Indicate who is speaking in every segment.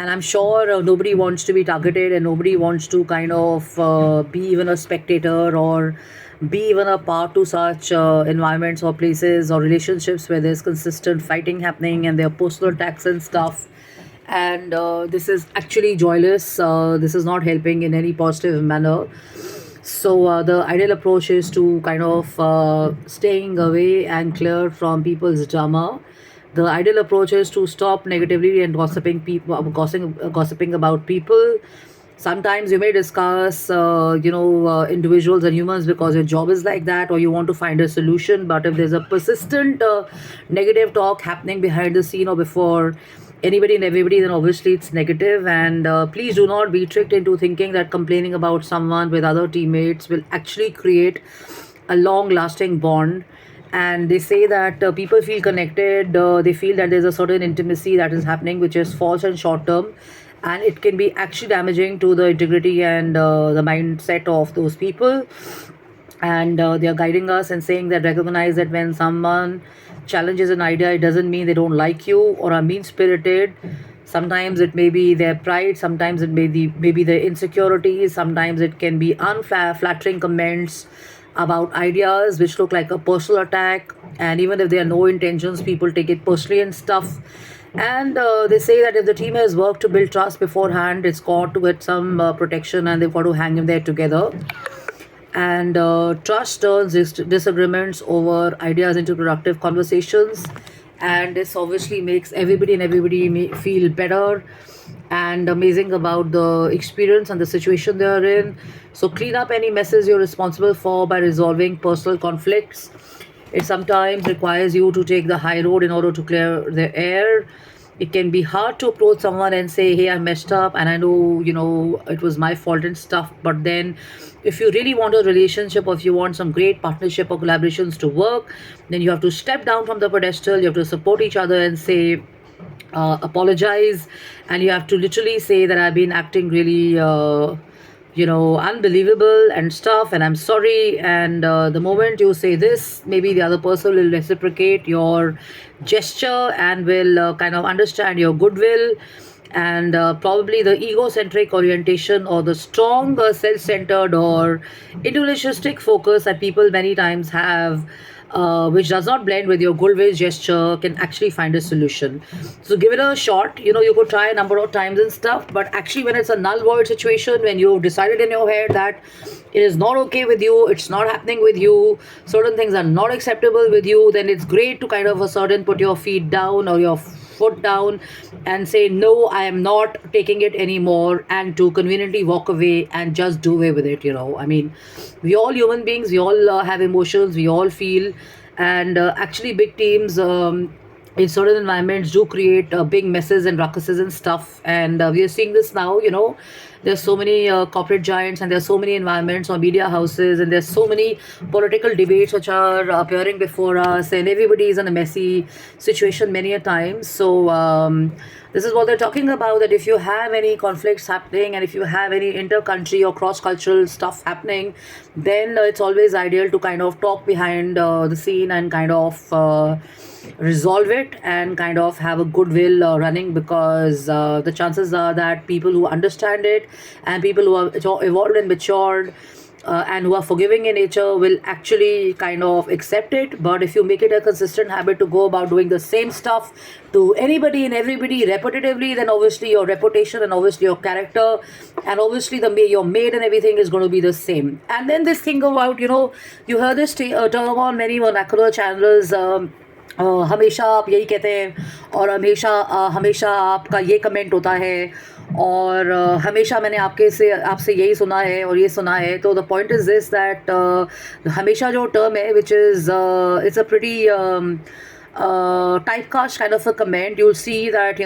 Speaker 1: And I'm sure nobody wants to be targeted, and nobody wants to kind of be even a spectator or be even a part to such environments or places or relationships where there's consistent fighting happening and there are personal attacks and stuff. And this is actually joyless. This is not helping in any positive manner. So the ideal approach is to kind of staying away and clear from people's drama. The ideal approach is to stop negatively and gossiping people, gossiping about people. Sometimes you may discuss, individuals and humans because your job is like that, or you want to find a solution. But if there's a persistent negative talk happening behind the scene or before anybody and everybody, then obviously it's negative. And please do not be tricked into thinking that complaining about someone with other teammates will actually create a long lasting bond. And they say that people feel connected, they feel that there's a certain intimacy that is happening, which is false and short term, and it can be actually damaging to the integrity and the mindset of those people. And they are guiding us and saying that recognize that when someone challenges an idea, it doesn't mean they don't like you or are mean spirited. Sometimes it may be their pride, sometimes it may be their insecurities, sometimes it can be unflattering comments about ideas which look like a personal attack. And even if there are no intentions, people take it personally and stuff. And they say that if the team has worked to build trust beforehand, it's got to get some protection, and they've got to hang in there together. And trust turns disagreements over ideas into productive conversations. And this obviously makes everybody and everybody feel better and amazing about the experience and the situation they are in. So clean up any messes you're responsible for by resolving personal conflicts. It sometimes requires you to take the high road in order to clear the air. It can be hard to approach someone and say, hey, I messed up and I know, it was my fault and stuff. But then if you really want a relationship, or if you want some great partnership or collaborations to work, then you have to step down from the pedestal. You have to support each other and say, apologize, and you have to literally say that I've been acting really unbelievable and stuff, and I'm sorry. And the moment you say this, maybe the other person will reciprocate your gesture and will kind of understand your goodwill. And probably the egocentric orientation or the strong self-centered or individualistic focus that people many times have, which does not blend with your goodwill gesture, can actually find a solution. So give it a shot. You could try a number of times and stuff, but actually when it's a null void situation, when you decided in your head that it is not okay with you, it's not happening with you, certain things are not acceptable with you, then it's great to kind of a certain put your feet down or your foot down and say, no, I am not taking it anymore, and to conveniently walk away and just do away with it. I mean, we all human beings, we all have emotions, we all feel. And actually big teams, in certain environments, do create big messes and ruckuses and stuff. And we are seeing this now. There's so many corporate giants, and there's so many environments or media houses, and there's so many political debates which are appearing before us, and everybody is in a messy situation many a time. So this is what they're talking about, that if you have any conflicts happening and if you have any inter-country or cross-cultural stuff happening, then it's always ideal to kind of talk behind the scene and kind of resolve it and kind of have a goodwill running, because the chances are that people who understand it and people who are evolved and matured and who are forgiving in nature will actually kind of accept it. But if you make it a consistent habit to go about doing the same stuff to anybody and everybody repetitively, then obviously your reputation and obviously your character and obviously your maid and everything is going to be the same. And then this thing about, you heard this term on many vernacular channels. हमेशा आप यही कहते हैं, और हमेशा हमेशा आपका ये कमेंट होता है, और हमेशा मैंने आपसे यही सुना है और ये सुना है. तो the point is this that हमेशा जो टर्म है, which is it's a pretty typecast kind of a comment. You'll see that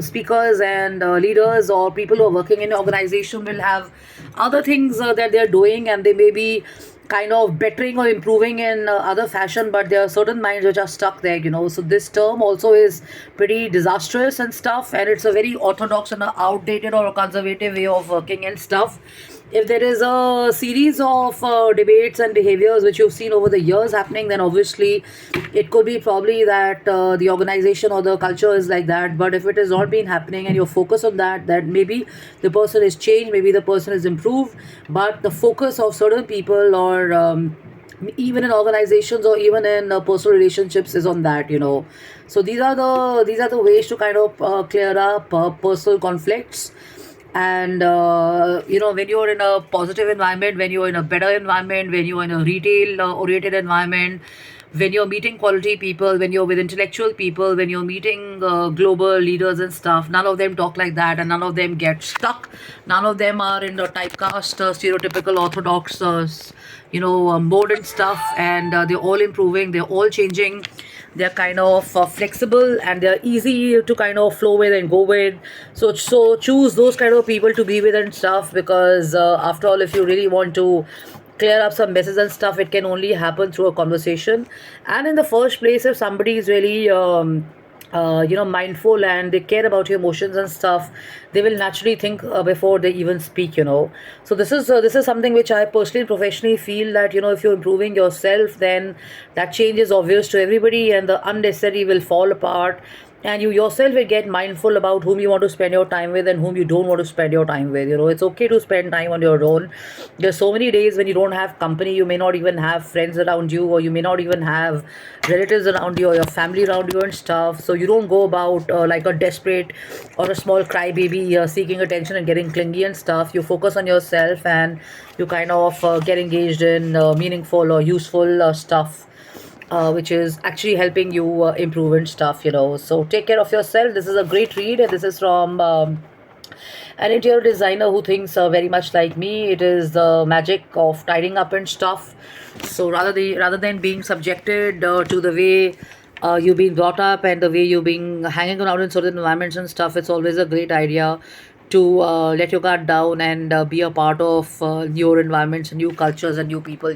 Speaker 1: speakers and leaders or people who are working in an organization will have other things that they're doing, and they may be kind of bettering or improving in other fashion, but there are certain minds which are stuck there. So this term also is pretty disastrous and stuff, and it's a very orthodox and a outdated or a conservative way of working and stuff. if there is a series of debates and behaviors which you've seen over the years happening, then obviously it could be probably that the organization or the culture is like that. But if it has not been happening and you're focused on that, that maybe the person is changed, maybe the person is improved, but the focus of certain people or even in organizations or even in personal relationships is on that, so these are the ways to kind of clear up personal conflicts. And when you're in a positive environment, when you're in a better environment, when you're in a retail oriented environment, when you're meeting quality people, when you're with intellectual people, when you're meeting global leaders and stuff, none of them talk like that and none of them get stuck. None of them are in the typecast stereotypical orthodox mode and stuff. And they're all improving, they're all changing, they're kind of flexible, and they're easy to kind of flow with and go with. So choose those kind of people to be with and stuff, because after all, if you really want to clear up some messes and stuff, it can only happen through a conversation. And in the first place, if somebody is really mindful and they care about your emotions and stuff, they will naturally think before they even speak. So this is something which I personally and professionally feel that, if you're improving yourself, then that change is obvious to everybody and the unnecessary will fall apart. And you yourself will get mindful about whom you want to spend your time with and whom you don't want to spend your time with. It's okay to spend time on your own. There's so many days when you don't have company, you may not even have friends around you, or you may not even have relatives around you or your family around you and stuff. So you don't go about like a desperate or a small crybaby seeking attention and getting clingy and stuff. You focus on yourself and you kind of get engaged in meaningful or useful stuff, which is actually helping you improve and stuff. So take care of yourself. This is a great read, and this is from an interior designer who thinks very much like me. It is the magic of tidying up and stuff. So rather than being subjected to the way you've been brought up and the way you've been hanging around in certain environments and stuff, it's always a great idea to let your guard down and be a part of newer environments and new cultures and new people.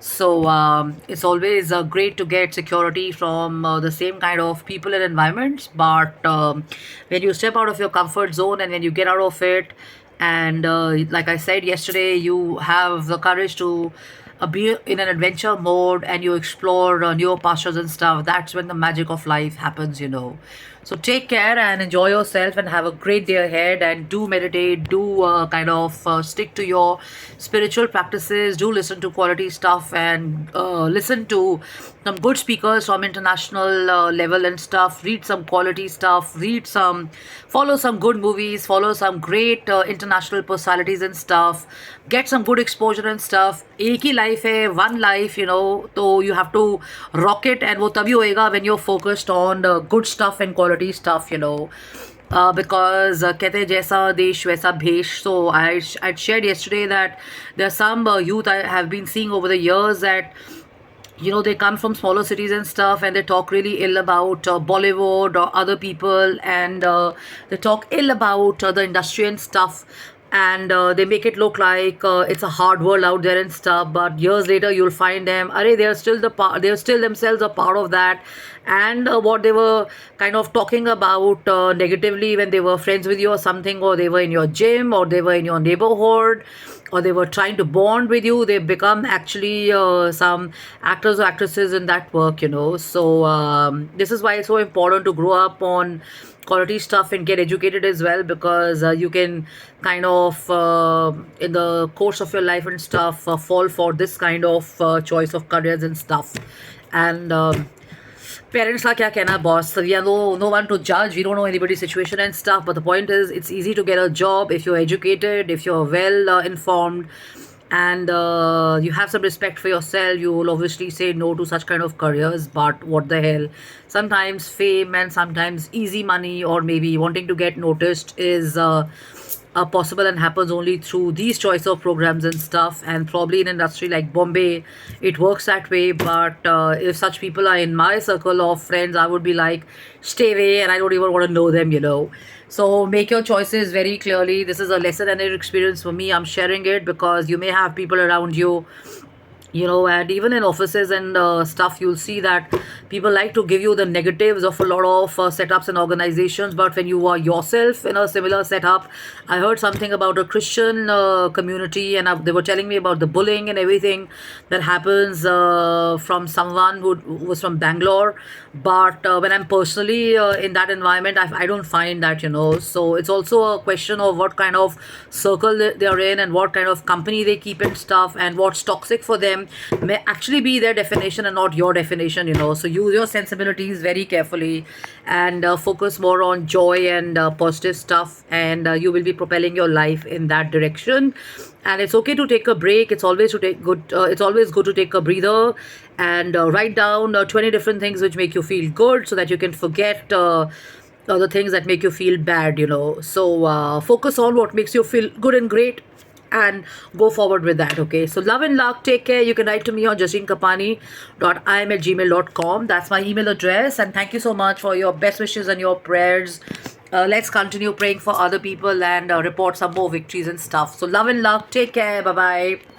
Speaker 1: So it's always great to get security from the same kind of people and environments. But when you step out of your comfort zone and when you get out of it, and like I said yesterday, you have the courage to be in an adventure mode and you explore newer pastures and stuff, that's when the magic of life happens. So take care and enjoy yourself and have a great day ahead, and do meditate, do kind of stick to your spiritual practices, do listen to quality stuff, and listen to some good speakers from international level and stuff, read some quality stuff, follow some good movies, follow some great international personalities and stuff, get some good exposure and stuff. एक ही life है, one life. तो you have to rock it, and वो तभी होएगा when you're focused on good stuff and quality stuff. Because कहते हैं जैसा देश वैसा भेष. So I'd shared yesterday that there are some youth I have been seeing over the years that they come from smaller cities and stuff, and they talk really ill about Bollywood or other people, and they talk ill about the industry and stuff, and they make it look like it's a hard world out there and stuff. But years later, you'll find them, they're still themselves a part of that. And what they were kind of talking about negatively when they were friends with you or something, or they were in your gym, or they were in your neighborhood, or they were trying to bond with you, they become actually some actors or actresses in that work. So this is why it's so important to grow up on quality stuff and get educated as well, because you can kind of in the course of your life and stuff fall for this kind of choice of careers and stuff. And parents का क्या कहना, boss, we are no one to judge, we don't know anybody's situation and stuff, but the point is it's easy to get a job if you're educated, if you're well informed, and you have some respect for yourself. You will obviously say no to such kind of careers. But what the hell, sometimes fame and sometimes easy money, or maybe wanting to get noticed, is possible and happens only through these choice of programs and stuff. And probably in an industry like Bombay it works that way. But if such people are in my circle of friends, I would be like, stay away, and I don't even want to know them. So make your choices very clearly. This is a lesson and an experience for me. I'm sharing it because you may have people around you And even in offices and stuff, you'll see that people like to give you the negatives of a lot of setups and organizations. But when you are yourself in a similar setup, I heard something about a Christian community, and they were telling me about the bullying and everything that happens from someone who was from Bangalore. But when I'm personally in that environment, I don't find that, so it's also a question of what kind of circle they're in, and what kind of company they keep and stuff, and what's toxic for them may actually be their definition and not your definition. So use your sensibilities very carefully, and focus more on joy and positive stuff, and you will be propelling your life in that direction. And it's okay to take a break. It's always good to take a breather, and write down 20 different things which make you feel good, so that you can forget the things that make you feel bad. So focus on what makes you feel good and great, and go forward with that. Okay, so love and luck, take care. You can write to me on jaseenkapani.im@gmail.com. That's my email address, and thank you so much for your best wishes and your prayers. Let's continue praying for other people, and report some more victories and stuff. So love and luck, take care, bye bye.